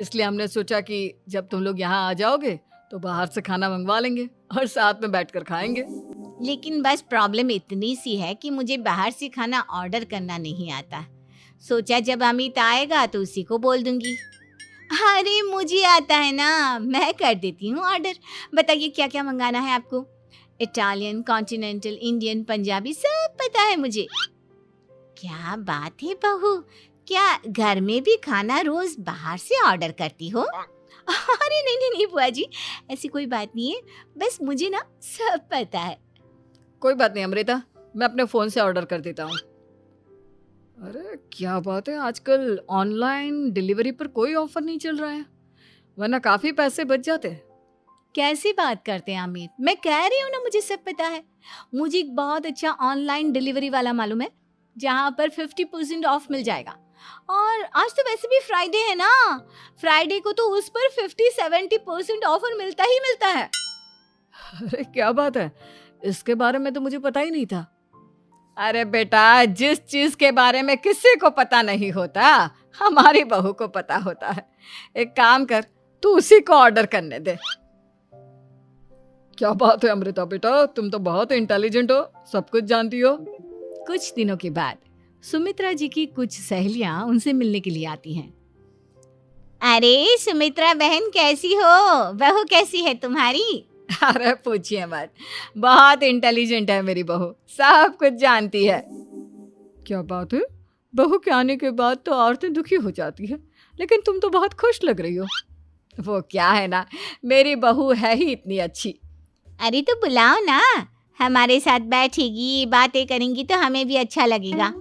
इसलिए हमने सोचा कि जब तुम लोग यहाँ आ जाओगे तो बाहर से खाना मंगवा लेंगे और साथ में बैठकर खाएंगे। लेकिन बस प्रॉब्लम इतनी सी है कि मुझे बाहर से खाना ऑर्डर करना नहीं आता। सोचा जब अमित आएगा तो उसी को बोल दूंगी। अरे मुझे आता है ना, मैं कर देती हूँ ऑर्डर। बताइए क्या क्या मंगाना है आपको? इटालियन, कॉन्टिनेंटल, इंडियन, पंजाबी सब पता है मुझे। क्या बात है बहू, क्या घर में भी खाना रोज बाहर से ऑर्डर करती हो? अरे नहीं नहीं नहीं बुआ जी, ऐसी कोई बात नहीं है, बस मुझे ना सब पता है। कोई बात नहीं अमृता, मैं अपने फ़ोन से ऑर्डर कर देता हूँ। अरे क्या बात है, आजकल ऑनलाइन डिलीवरी पर कोई ऑफर नहीं चल रहा है, वरना काफ़ी पैसे बच जाते। कैसी बात करते हैं अमित, मैं कह रही हूँ ना मुझे सब पता है। मुझे एक बहुत अच्छा ऑनलाइन डिलीवरी वाला मालूम है जहाँ पर 50% ऑफ मिल जाएगा। और आज तो वैसे भी फ्राइडे है ना, फ्राइडे को तो उस पर 50-70% ऑफर मिलता ही मिलता है। अरे क्या बात है, इसके बारे में तो मुझे पता ही नहीं था। अरे बेटा, जिस चीज के बारे में किसी को पता नहीं होता हमारी बहू को पता होता है। एक काम कर, तू उसी को ऑर्डर करने दे। क्या बात है अमृता बेटा, तुम तो बहुत इंटेलिजेंट हो, सब कुछ जानती हो। कुछ दिनों के बाद सुमित्रा जी की कुछ सहेलियां उनसे मिलने के लिए आती हैं। अरे सुमित्रा बहन कैसी हो, बहू कैसी है तुम्हारी? अरे पूछिए मत, बहुत इंटेलिजेंट है मेरी बहू, सब कुछ जानती है। क्या बात है, बहू के आने के बाद तो औरतें दुखी हो जाती है, लेकिन तुम तो बहुत खुश लग रही हो। वो क्या है ना, मेरी बहू है ही इतनी अच्छी। अरे तो बुलाओ ना, हमारे साथ बैठेगी, बातें करेंगी तो हमें भी अच्छा लगेगा।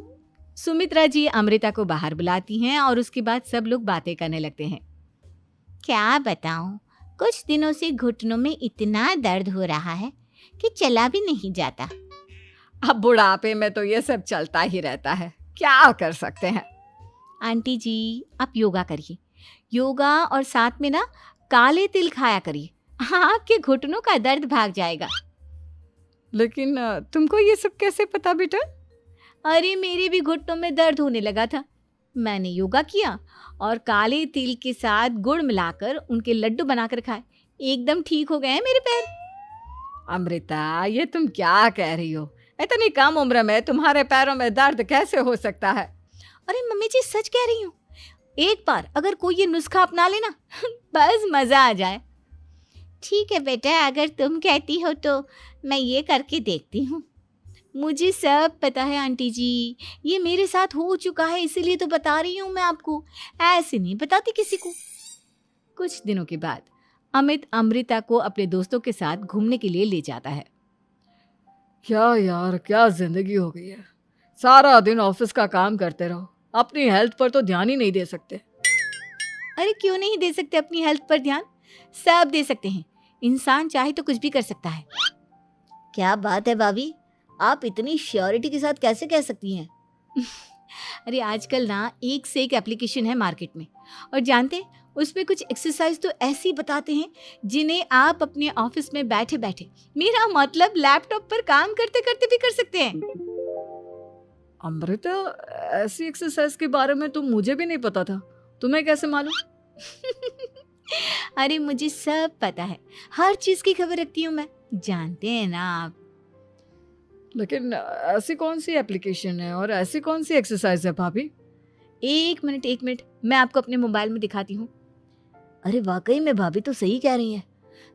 सुमित्रा जी अमृता को बाहर बुलाती हैं और उसके बाद सब लोग बातें करने लगते हैं। क्या बताऊं, कुछ दिनों से घुटनों में इतना दर्द हो रहा है कि चला भी नहीं जाता। अब बुढ़ापे में तो ये सब चलता ही रहता है, क्या कर सकते हैं। आंटी जी आप योगा करिए, योगा और साथ में ना काले तिल खाया करिए, आपके घुटनों का दर्द भाग जाएगा। लेकिन तुमको ये सब कैसे पता बेटा? अरे मेरे भी घुटनों में दर्द होने लगा था, मैंने योगा किया और काले तिल के साथ गुड़ मिलाकर उनके लड्डू बनाकर खाए, एकदम ठीक हो गए हैं मेरे पैर। अमृता ये तुम क्या कह रही हो, इतनी कम उम्र में तुम्हारे पैरों में दर्द कैसे हो सकता है? अरे मम्मी जी सच कह रही हूँ, एक बार अगर कोई ये नुस्खा अपना लेना बस मजा आ जाए। ठीक है बेटा, अगर तुम कहती हो तो मैं ये करके देखती हूँ। मुझे सब पता है आंटी जी, ये मेरे साथ हो चुका है, इसीलिए तो बता रही हूँ मैं आपको, ऐसे नहीं बताती किसी को। कुछ दिनों के बाद अमित अमृता को अपने दोस्तों के साथ घूमने के लिए ले जाता है। क्या यार, क्या जिंदगी हो गई है, सारा दिन ऑफिस का काम करते रहो, अपनी हेल्थ पर तो ध्यान ही नहीं दे सकते। अरे क्यों नहीं दे सकते अपनी हेल्थ पर ध्यान, सब दे सकते हैं, इंसान चाहे तो कुछ भी कर सकता है। क्या बात है भाभी, आप इतनी श्योरिटी के साथ कैसे कह सकती हैं? अरे आजकल ना एक से एक एप्लीकेशन है मार्केट में, और जानते हैं उस पे कुछ एक्सरसाइज तो ऐसी बताते हैं जिन्हें आप अपने ऑफिस में बैठे बैठे, मेरा मतलब लैपटॉप पर काम करते करते भी कर सकते हैं। अमृता, ऐसी एक्सरसाइज के बारे में तो मुझे भी नहीं पता था, तुम्हें कैसे मालूम? अरे मुझे सब पता है, हर चीज की खबर रखती हूँ मैं, जानते हैं ना आप। लेकिन ऐसी कौन सी एप्लीकेशन है और ऐसी कौन सी एक्सरसाइज है भाभी? एक मिनट, मैं आपको अपने मोबाइल में दिखाती हूँ। अरे वाकई में भाभी तो सही कह रही हैं,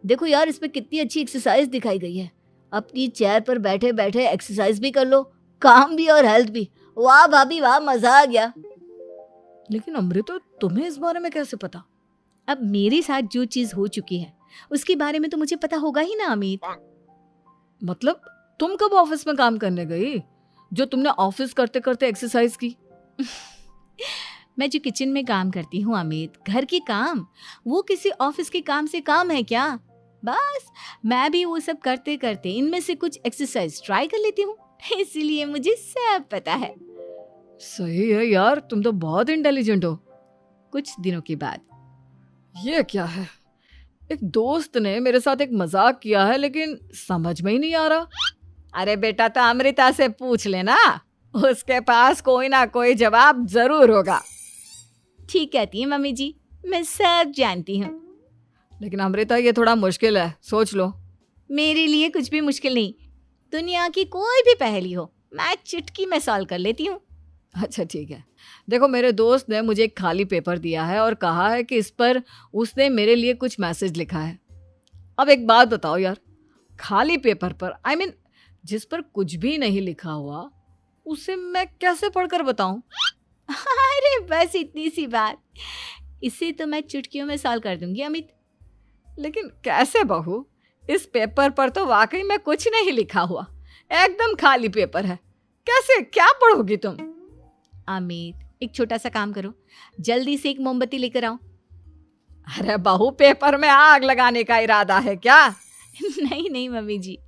देखो यार इस पे कितनी अच्छी एक्सरसाइज दिखाई गई है, अपनी चेयर पर बैठे बैठे एक्सरसाइज भी कर लो, काम भी और हेल्थ भी। वाह भाभी वाह, मजा आ गया। लेकिन अमृता तुम्हें इस बारे में कैसे पता? अब मेरे साथ जो चीज हो चुकी है उसके बारे में तो मुझे पता होगा ही ना अमित। मतलब तुम कब ऑफिस में काम करने गई जो तुमने ऑफिस करते करते एक्सरसाइज की? मैं जो किचन में काम करती हूँ अमित, घर के काम, वो किसी ऑफिस के काम से काम है क्या? बस मैं भी वो सब करते करते इनमें से कुछ एक्सरसाइज ट्राई कर लेती हूँ, इसीलिए मुझे सब पता है। सही है यार, तुम तो बहुत इंटेलिजेंट हो। कुछ दिनों के बाद ये क्या है, एक दोस्त ने मेरे साथ एक मजाक किया है लेकिन समझ में ही नहीं आ रहा। अरे बेटा, तो अमृता से पूछ लेना, उसके पास कोई ना कोई जवाब जरूर होगा। ठीक कहती है मम्मी जी, मैं सब जानती हूँ। लेकिन अमृता ये थोड़ा मुश्किल है, सोच लो। मेरे लिए कुछ भी मुश्किल नहीं। दुनिया की कोई भी पहेली हो मैं चुटकी में सॉल्व कर लेती हूँ। अच्छा ठीक है। देखो, मेरे दोस्त ने मुझे एक खाली पेपर दिया है और कहा है कि इस पर उसने मेरे लिए कुछ मैसेज लिखा है। अब एक बात बताओ यार, खाली पेपर पर जिस पर कुछ भी नहीं लिखा हुआ, उसे मैं कैसे पढ़कर बताऊं? अरे बस इतनी सी बात, इसे तो मैं चुटकियों में सॉल्व कर दूंगी अमित। लेकिन कैसे बहू? इस पेपर पर तो वाकई में कुछ नहीं लिखा हुआ, एकदम खाली पेपर है। कैसे, क्या पढ़ोगी तुम? अमित, एक छोटा सा काम करो, जल्दी से एक मोमबत्ती लेकर आओ। अरे बहू, पेपर में आग लगाने का इरादा है क्या? नहीं नहीं मम्मी जी,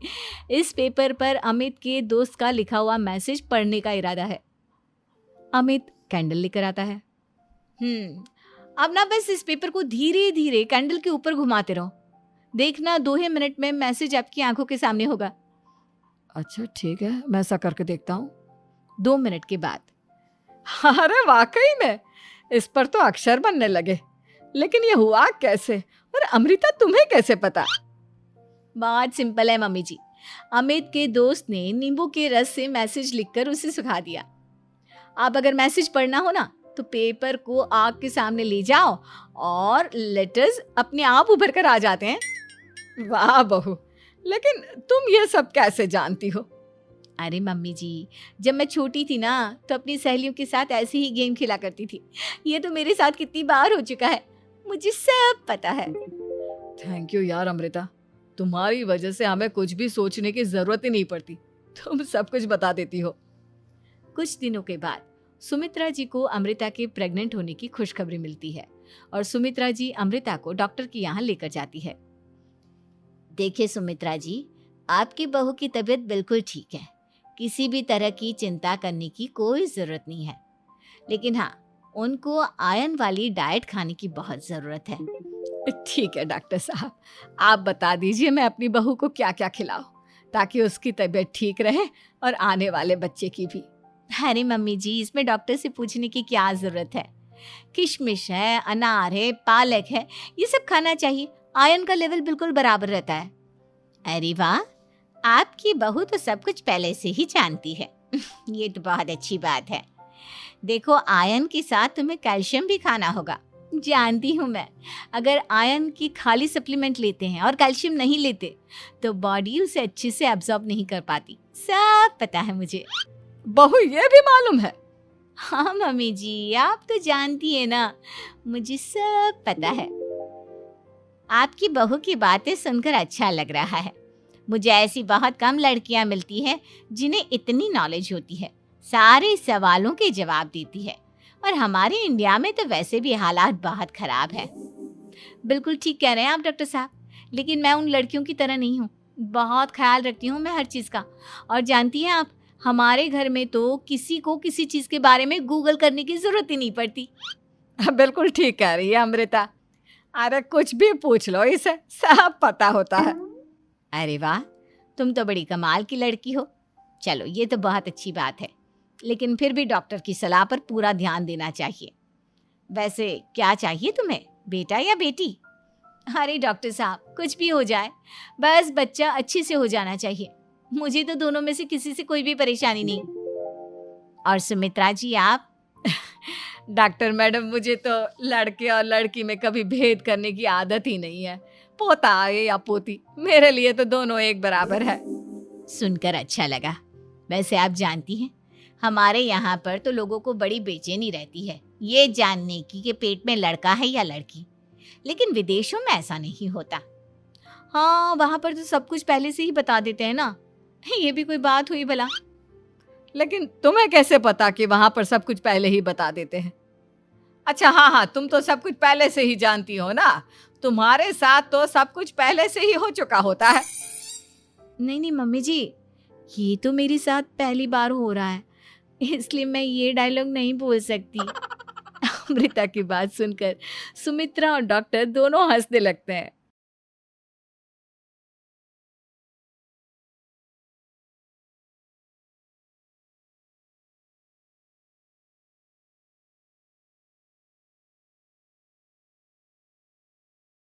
इस पेपर पर अमित के दोस्त का लिखा हुआ मैसेज पढ़ने का इरादा है। अमित कैंडल लेकर आता है। अब ना बस इस पेपर को धीरे धीरे कैंडल के ऊपर घुमाते रहो, देखना 2 ही मिनट में मैसेज आपकी आंखों के सामने होगा। अच्छा ठीक है, मैं ऐसा करके देखता हूँ। 2 मिनट के बाद। अरे वाकई में इस पर तो अक्षर बनने लगे, लेकिन ये हुआ कैसे? और अमृता, तुम्हें कैसे पता? बहुत सिंपल है मम्मी जी, अमित के दोस्त ने नींबू के रस से मैसेज लिखकर उसे सुखा दिया। आप अगर मैसेज पढ़ना हो ना तो पेपर को आग के सामने ले जाओ और लेटर्स अपने आप उभर कर आ जाते हैं। वाह बहू, लेकिन तुम ये सब कैसे जानती हो? अरे मम्मी जी, जब मैं छोटी थी ना तो अपनी सहेलियों के साथ ऐसे ही गेम खेला करती थी। ये तो मेरे साथ कितनी बार हो चुका है, मुझे सब पता है। थैंक यू यार अमृता, तुम्हारी वजह से हमें कुछ भी सोचने की जरूरत ही नहीं पड़ती, तुम सब कुछ बता देती हो। कुछ दिनों के बाद सुमित्रा जी को अमृता के प्रेग्नेंट होने की खुशखबरी मिलती है और सुमित्रा जी अमृता को डॉक्टर के यहाँ लेकर जाती है। देखिए सुमित्रा जी, आपकी बहू की तबीयत बिल्कुल ठीक है, किसी भी तरह की चिंता करने की कोई ज़रूरत नहीं है। लेकिन हाँ, उनको आयरन वाली डाइट खाने की बहुत ज़रूरत है। ठीक है डॉक्टर साहब, आप बता दीजिए मैं अपनी बहू को क्या क्या खिलाऊं ताकि उसकी तबीयत ठीक रहे और आने वाले बच्चे की भी। अरे मम्मी जी, इसमें डॉक्टर से पूछने की क्या ज़रूरत है। किशमिश है, अनार है, पालक है, ये सब खाना चाहिए, आयरन का लेवल बिल्कुल बराबर रहता है। अरे वाह, आपकी बहू तो सब कुछ पहले से ही जानती है। ये तो बहुत अच्छी बात है। देखो, आयरन के साथ तुम्हें कैल्शियम भी खाना होगा। जानती हूँ मैं, अगर आयरन की खाली सप्लीमेंट लेते हैं और कैल्शियम नहीं लेते तो बॉडी उसे अच्छे से एब्जॉर्ब नहीं कर पाती। सब पता है मुझे। बहू, ये भी मालूम है? हाँ मम्मी जी, आप तो जानती है ना, मुझे सब पता है। आपकी बहू की बातें सुनकर अच्छा लग रहा है। मुझे ऐसी बहुत कम लड़कियां मिलती हैं जिन्हें इतनी नॉलेज होती है, सारे सवालों के जवाब देती है। और हमारे इंडिया में तो वैसे भी हालात बहुत खराब है। बिल्कुल ठीक कह रहे हैं आप डॉक्टर साहब, लेकिन मैं उन लड़कियों की तरह नहीं हूँ। बहुत ख्याल रखती हूँ मैं हर चीज़ का। और जानती हैं आप, हमारे घर में तो किसी को किसी चीज़ के बारे में गूगल करने की ज़रूरत ही नहीं पड़ती। बिल्कुल ठीक कह रही है अमृता, अरे कुछ भी पूछ लो, इसे सब पता होता है। अरे वाह, तुम तो बड़ी कमाल की लड़की हो। चलो, ये तो बहुत अच्छी बात है, लेकिन फिर भी डॉक्टर की सलाह पर पूरा ध्यान देना चाहिए। वैसे क्या चाहिए तुम्हें, बेटा या बेटी? अरे डॉक्टर साहब, कुछ भी हो जाए, बस बच्चा अच्छे से हो जाना चाहिए। मुझे तो दोनों में से किसी से कोई भी परेशानी नहीं। और सुमित्रा जी, आप? डॉक्टर मैडम, मुझे तो लड़के और लड़की में कभी भेद करने की आदत ही नहीं है। पोता आए या पोती, मेरे लिए तो दोनों एक बराबर है। सुनकर अच्छा लगा। वैसे आप जानती हैं, हमारे यहाँ पर तो लोगों को बड़ी बेचैनी रहती है ये जानने की कि पेट में लड़का है या लड़की, लेकिन विदेशों में ऐसा नहीं होता। हाँ, वहाँ पर तो सब कुछ पहले से ही बता देते हैं ना। ये भी कोई बात हुई भला? लेकिन तुम्हें कैसे पता कि वहां पर सब कुछ पहले ही बता देते हैं? अच्छा हाँ, तुम तो सब कुछ पहले से ही जानती हो ना, तुम्हारे साथ तो सब कुछ पहले से ही हो चुका होता है। नहीं मम्मी जी, ये तो मेरे साथ पहली बार हो रहा है, इसलिए मैं ये डायलॉग नहीं बोल सकती। अमृता की बात सुनकर सुमित्रा और डॉक्टर दोनों हंसने लगते हैं